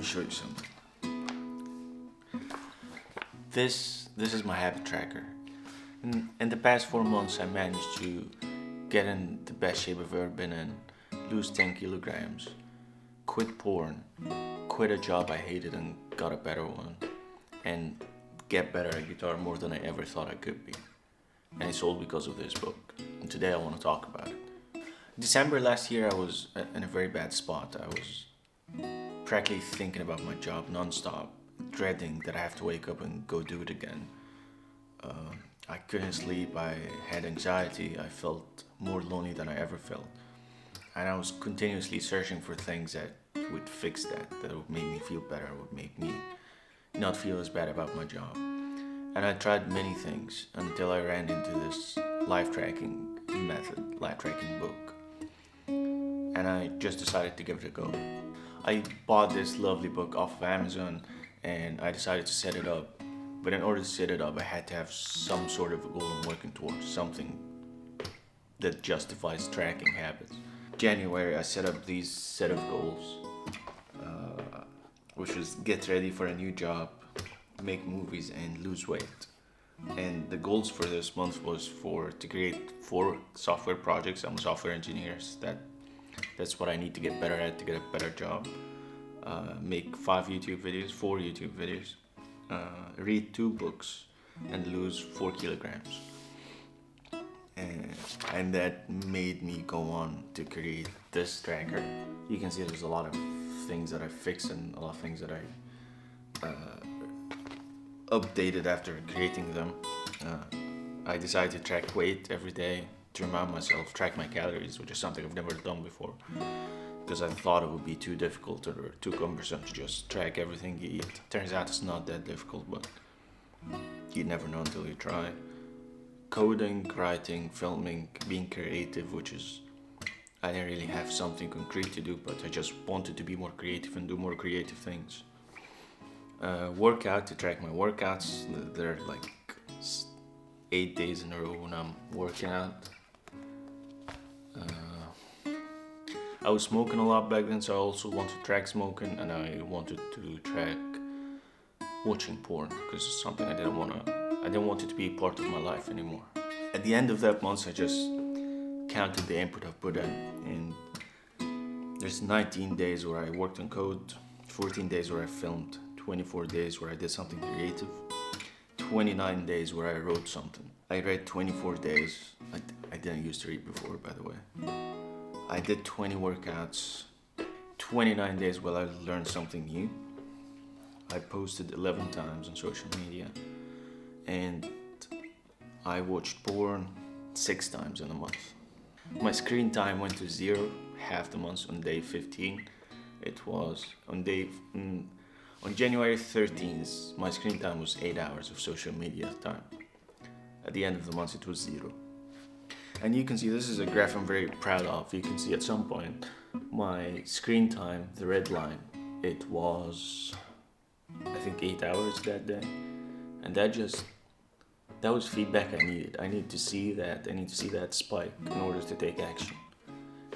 show you something. This is my habit tracker. In the past 4 months, I managed to get in the best shape I've ever been in, lose 10 kilograms, quit porn, quit a job I hated and got a better one, and get better at guitar more than I ever thought I could be. And it's all because of this book. And today I want to talk about it. December last year, I was in a very bad spot. I was practically thinking about my job nonstop, dreading that I have to wake up and go do it again. I couldn't sleep, I had anxiety, I felt more lonely than I ever felt. And I was continuously searching for things that would fix that would make me feel better, would make me not feel as bad about my job. And I tried many things until I ran into this life tracking method, life tracking book. And I just decided to give it a go. I bought this lovely book off of Amazon and I decided to set it up. But in order to set it up, I had to have some sort of a goal I'm working towards, something that justifies tracking habits. January, I set up these set of goals, which was get ready for a new job, make movies, and lose weight. And the goals for this month was to create 4 software projects. I'm a software engineer. So that's what I need to get better at to get a better job. Make 4 YouTube videos, read 2 books, and lose 4 kilograms. And that made me go on to create this tracker. You can see there's a lot of things that I fixed and a lot of things that I updated after creating them. I decided to track weight every day to remind myself, track my calories, which is something I've never done before, because I thought it would be too difficult or too cumbersome to just track everything you eat. Turns out it's not that difficult, but you never know until you try. Coding, writing, filming, being creative, which is, I didn't really have something concrete to do, but I just wanted to be more creative and do more creative things. Workout, to track my workouts. There are like 8 days in a row when I'm working out. I was smoking a lot back then, so I also wanted to track smoking, and I wanted to track watching porn because it's something I didn't want it to be a part of my life anymore. At the end of that month, I just counted the input I've put in, and there's 19 days where I worked on code, 14 days where I filmed, 24 days where I did something creative, 29 days where I wrote something. I read 24 days. I didn't used to read before, by the way. I did 20 workouts, 29 days where I learned something new. I posted 11 times on social media, and I watched porn 6 times in a month. My screen time went to 0 half the month on day 15. It was on January 13th, my screen time was 8 hours of social media time. At the end of the month, it was 0. And you can see this is a graph I'm very proud of. You can see at some point my screen time, the red line, it was I think 8 hours that day. And that was feedback I needed. I need to see that spike in order to take action.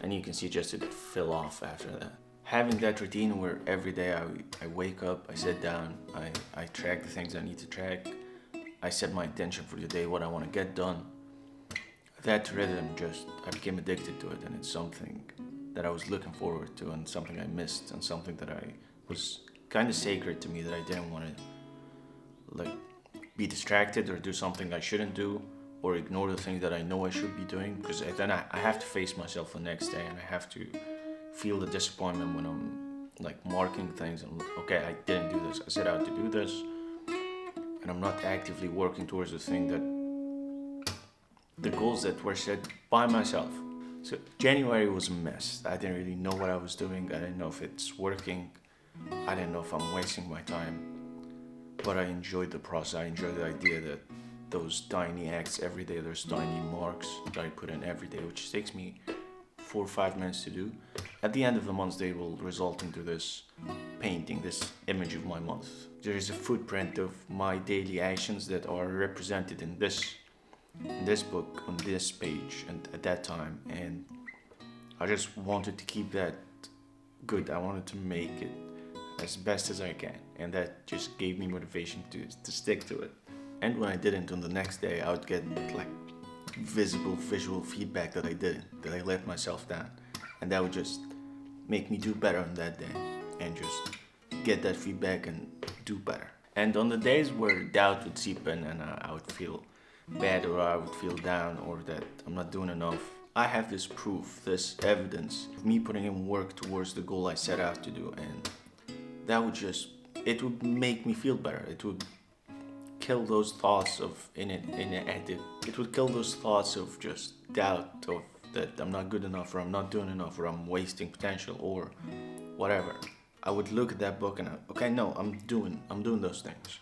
And you can see just it fell off after that. Having that routine where every day I wake up, I sit down, I track the things I need to track, I set my intention for the day, what I want to get done. That rhythm I became addicted to it, and it's something that I was looking forward to, and something I missed, and something that I was kind of sacred to me, that I didn't want to be distracted or do something I shouldn't do, or ignore the things that I know I should be doing, because then I have to face myself the next day, and I have to feel the disappointment when I'm marking things and okay, I didn't do this, I set out to do this, and I'm not actively working towards the goals that were set by myself. So January was a mess. I didn't really know what I was doing. I didn't know if it's working. I didn't know if I'm wasting my time. But I enjoyed the process. I enjoyed the idea that those tiny acts every day, those tiny marks that I put in every day, which takes me 4 or 5 minutes to do. At the end of the month, they will result into this painting, this image of my month. There is a footprint of my daily actions that are represented in this book, on this page, and at that time, and I just wanted to keep that good. I wanted to make it as best as I can. And that just gave me motivation to stick to it. And when I didn't, on the next day, I would get like visible visual feedback that I didn't, that I let myself down. And that would just make me do better on that day and just get that feedback and do better. And on the days where doubt would seep in and I would feel bad or I would feel down or that I'm not doing enough, I have this proof, this evidence of me putting in work towards the goal I set out to do, and that would just, it would make me feel better. It would kill those thoughts of it would kill those thoughts of just doubt of that I'm not good enough or I'm not doing enough or I'm wasting potential or whatever. I would look at that book and okay, no, I'm doing those things.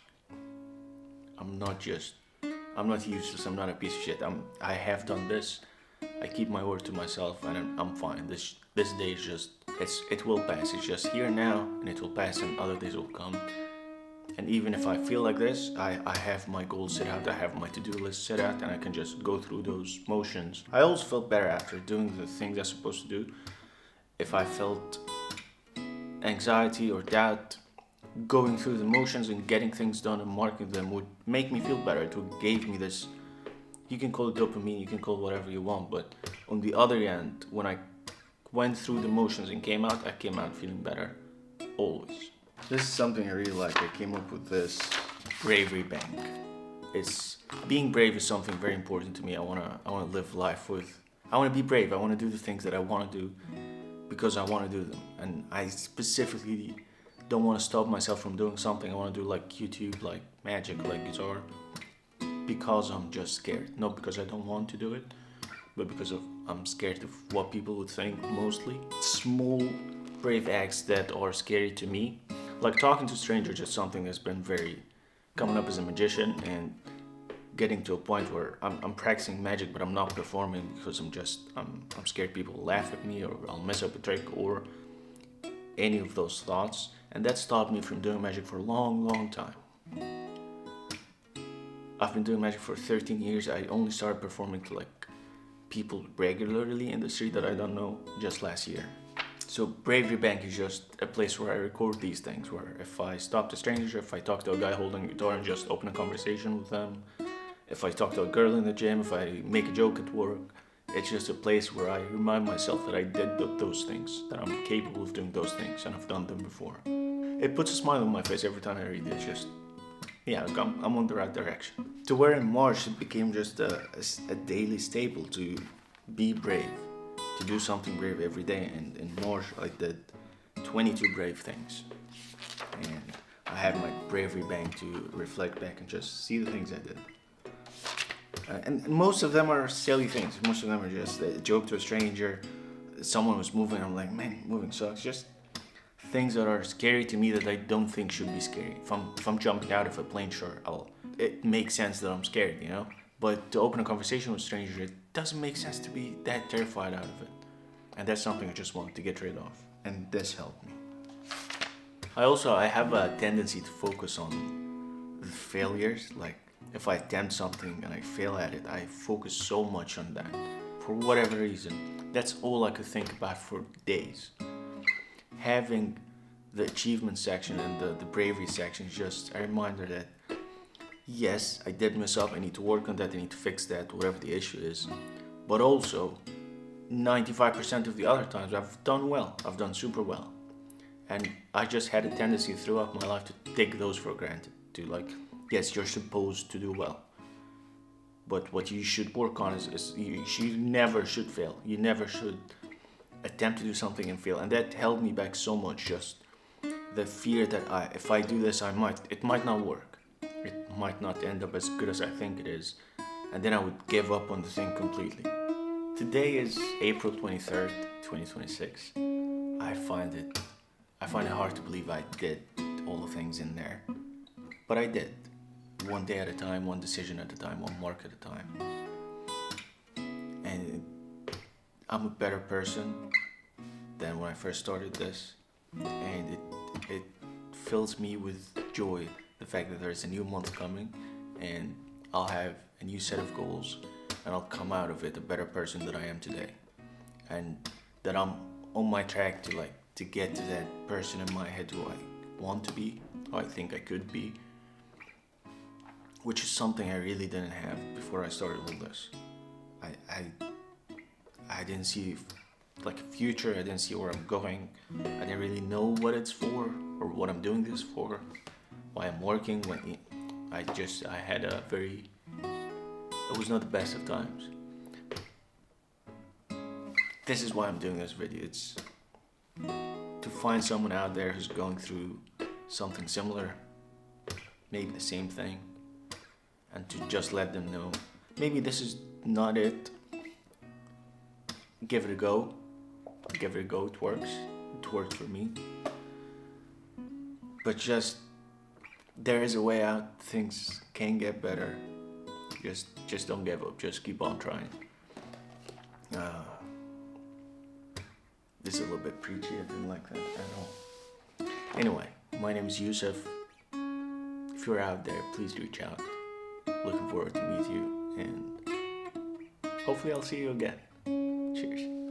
I'm not useless. I'm not a piece of shit. I have done this. I keep my word to myself, and I'm fine. This day is just it will pass. It's just here now, and it will pass, and other days will come. And even if I feel like this, I have my goals set out. I have my to-do list set out, and I can just go through those motions. I also felt better after doing the things I'm supposed to do. If I felt anxiety or doubt, going through the motions and getting things done and marking them would make me feel better. It would give me this, you can call it dopamine, you can call it whatever you want, but on the other end, when I went through the motions and came out, I came out feeling better, always. This is something I really like. I came up with this bravery bank. Being brave is something very important to me. I wanna live life with, I wanna be brave. I wanna do the things that I wanna do because I wanna do them. And I specifically don't want to stop myself from doing something. I want to do like YouTube, like magic, like guitar, because I'm just scared. Not because I don't want to do it, but because I'm scared of what people would think mostly. Small, brave acts that are scary to me, like talking to strangers, is something that's been very coming up as a magician and getting to a point where I'm practicing magic, but I'm not performing because I'm scared people will laugh at me or I'll mess up a trick or any of those thoughts. And that stopped me from doing magic for a long, long time. I've been doing magic for 13 years. I only started performing to like people regularly in the street that I don't know just last year. So Bravery Bank is just a place where I record these things, where if I stop to strangers, if I talk to a guy holding a guitar and just open a conversation with them, if I talk to a girl in the gym, if I make a joke at work, it's just a place where I remind myself that I did those things, that I'm capable of doing those things, and I've done them before. It puts a smile on my face every time I read it. Just, yeah, I'm on the right direction. To where in March it became just a daily staple to be brave, to do something brave every day. And in March I did 22 brave things. And I have my bravery bank to reflect back and just see the things I did. And most of them are silly things. Most of them are just a joke to a stranger. Someone was moving. I'm like, man, moving sucks. Just things that are scary to me that I don't think should be scary. If I'm jumping out of a plane, sure, it makes sense that I'm scared, you know. But to open a conversation with strangers, it doesn't make sense to be that terrified out of it. And that's something I just wanted to get rid of. And this helped me. I have a tendency to focus on the failures. Like, if I attempt something and I fail at it, I focus so much on that. For whatever reason, that's all I could think about for days. Having the achievement section and the bravery section is just a reminder that, yes, I did mess up, I need to work on that, I need to fix that, whatever the issue is. But also, 95% of the other times I've done well, I've done super well. And I just had a tendency throughout my life to take those for granted. To like, yes, you're supposed to do well. But what you should work on is you never should fail. You never should attempt to do something and fail. And that held me back so much, just the fear that if I do this, it might not work. It might not end up as good as I think it is. And then I would give up on the thing completely. Today is April 23rd, 2026. I find it hard to believe I did all the things in there. But I did. One day at a time, one decision at a time, one mark at a time. And I'm a better person than when I first started this. And it fills me with joy, the fact that there's a new month coming and I'll have a new set of goals and I'll come out of it a better person than I am today. And that I'm on my track to get to that person in my head who I want to be, how I think I could be, which is something I really didn't have before I started all this. I didn't see like a future. I didn't see where I'm going. I didn't really know what it's for or what I'm doing this for, why I'm working. I had a very, it was not the best of times. This is why I'm doing this video. It's to find someone out there who's going through something similar, maybe the same thing, and to just let them know, maybe this is not it. Give it a go. Give it a go. It works. It worked for me. But just, there is a way out. Things can get better. Just don't give up. Just keep on trying. This is a little bit preachy. I didn't like that at all. Anyway, my name is Yusuf. If you're out there, please reach out. Looking forward to meet you, and hopefully I'll see you again. Cheers.